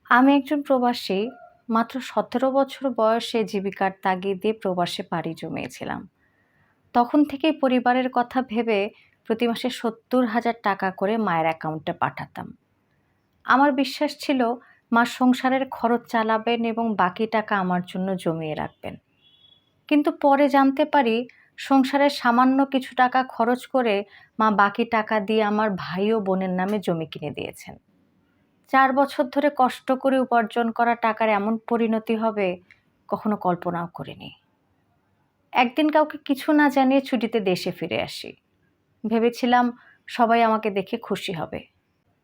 আমি একজন প্রবাসী। মাত্র ১৭ বছর বয়সে জীবিকার তাগিদে প্রবাসে পাড়ি জমিয়েছিলাম। তখন থেকেই পরিবারের কথা ভেবে প্রতি মাসে ৭০,০০০ টাকা করে মায়ের অ্যাকাউন্টে পাঠাতাম। আমার বিশ্বাস ছিল মা সংসারের খরচ চালাবেন এবং বাকি টাকা আমার জন্য জমিয়ে রাখবেন। কিন্তু পরে জানতে পারি সংসারের সামান্য কিছু টাকা খরচ করে মা বাকি টাকা দিয়ে আমার ভাই ও বোনের নামে জমি কিনে দিয়েছেন। ৪ বছর ধরে কষ্ট করে উপার্জন করা টাকার এমন পরিণতি হবে কখনো কল্পনাও করিনি। একদিন কাউকে কিছু না জানিয়ে ছুটিতে দেশে ফিরে আসি। ভেবেছিলাম সবাই আমাকে দেখে খুশি হবে।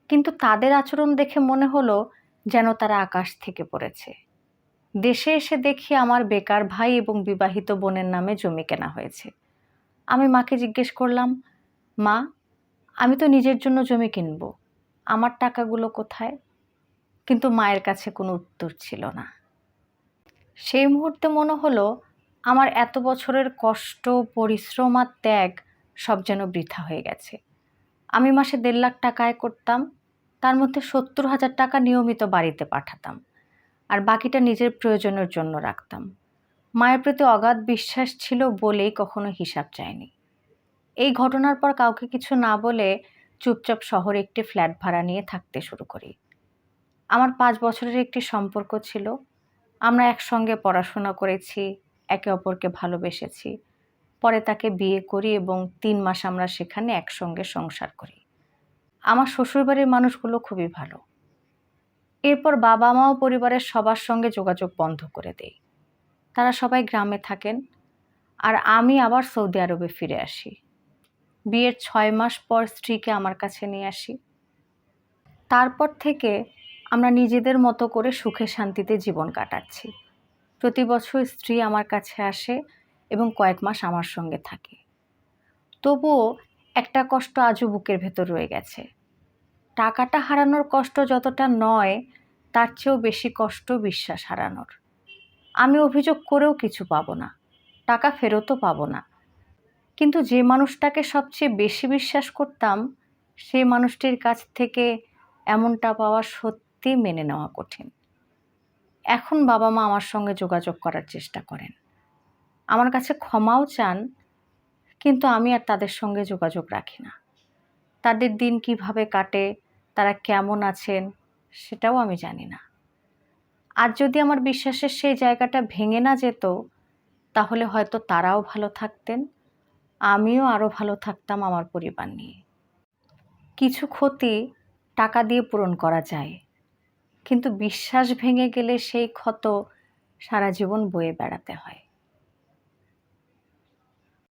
কিন্তু তাদের আচরণ দেখে মনে হলো যেন তারা আকাশ থেকে পড়েছে। দেশে এসে দেখি আমার বেকার ভাই এবং বিবাহিত বোনের নামে জমি কেনা হয়েছে। আমি মাকে জিজ্ঞেস করলাম, মা, আমি তো নিজের জন্য জমি কিনব, আমার টাকাগুলো কোথায়? কিন্তু মায়ের কাছে কোনো উত্তর ছিল না। সেই মুহূর্তে মনে হলো আমার এত বছরের কষ্ট, পরিশ্রম আর ত্যাগ সব যেন বৃথা হয়ে গেছে। আমি মাসে ১.৫ লাখ টাকা আয় করতাম, তার মধ্যে ৭০,০০০ টাকা নিয়মিত বাড়িতে পাঠাতাম, আর বাকিটা নিজের প্রয়োজনের জন্য রাখতাম। মায়ের প্রতি অগাধ বিশ্বাস ছিল বলেই কখনো হিসাব চাইনি। এই ঘটনার পর কাউকে কিছু না বলে চুপচাপ শহরে একটি ফ্ল্যাট ভাড়া নিয়ে থাকতে শুরু করি। আমার ৫ বছরের একটি সম্পর্ক ছিল। আমরা একসঙ্গে পড়াশোনা করেছি, একে অপরকে ভালোবেসেছি। পরে তাকে বিয়ে করি এবং ৩ মাস আমরা সেখানে একসঙ্গে সংসার করি। আমার শ্বশুরবাড়ির মানুষগুলো খুবই ভালো। এরপর বাবা-মা ও পরিবারের সবার সঙ্গে যোগাযোগ বন্ধ করে দেই। তারা সবাই গ্রামে থাকেন, আর আমি আবার সৌদি আরবে ফিরে আসি। বিয়ের ৬ মাস পর স্ত্রীকে আমার কাছে নিয়ে আসি। তারপর থেকে আমরা নিজেদের মতো করে সুখে শান্তিতে জীবন কাটাচ্ছি। প্রতি বছর স্ত্রী আমার কাছে আসে এবং কয়েক মাস আমার সঙ্গে থাকে। তবুও একটা কষ্ট আজও বুকের ভেতর রয়ে গেছে। টাকাটা হারানোর কষ্ট যতটা নয়, তার চেয়েও বেশি কষ্ট বিশ্বাস হারানোর। আমি অভিযোগ করেও কিছু পাবো না, টাকা ফেরতও পাবো না। কিন্তু যে মানুষটাকে সবচেয়ে বেশি বিশ্বাস করতাম, সেই মানুষটির কাছ থেকে এমনটা পাওয়া সত্যি মেনে নেওয়া কঠিন। এখন বাবা-মা আমার সঙ্গে যোগাযোগ করার চেষ্টা করেন। আমার কাছে ক্ষমাও চান, কিন্তু আমি আর তাদের সঙ্গে যোগাযোগ রাখি না। তাদের দিন কিভাবে কাটে, তারা কেমন আছেন, সেটাও আমি জানি না। আজ যদি আমার বিশ্বাসের সেই জায়গাটা ভেঙে না যেত, তাহলে হয়তো তারাও ভালো থাকতেন, আমিও আরও ভালো থাকতাম আমার পরিবার নিয়ে। কিছু ক্ষতি টাকা দিয়ে পূরণ করা যায়, কিন্তু বিশ্বাস ভেঙে গেলে সেই ক্ষত সারা জীবন বয়ে বেড়াতে হয়।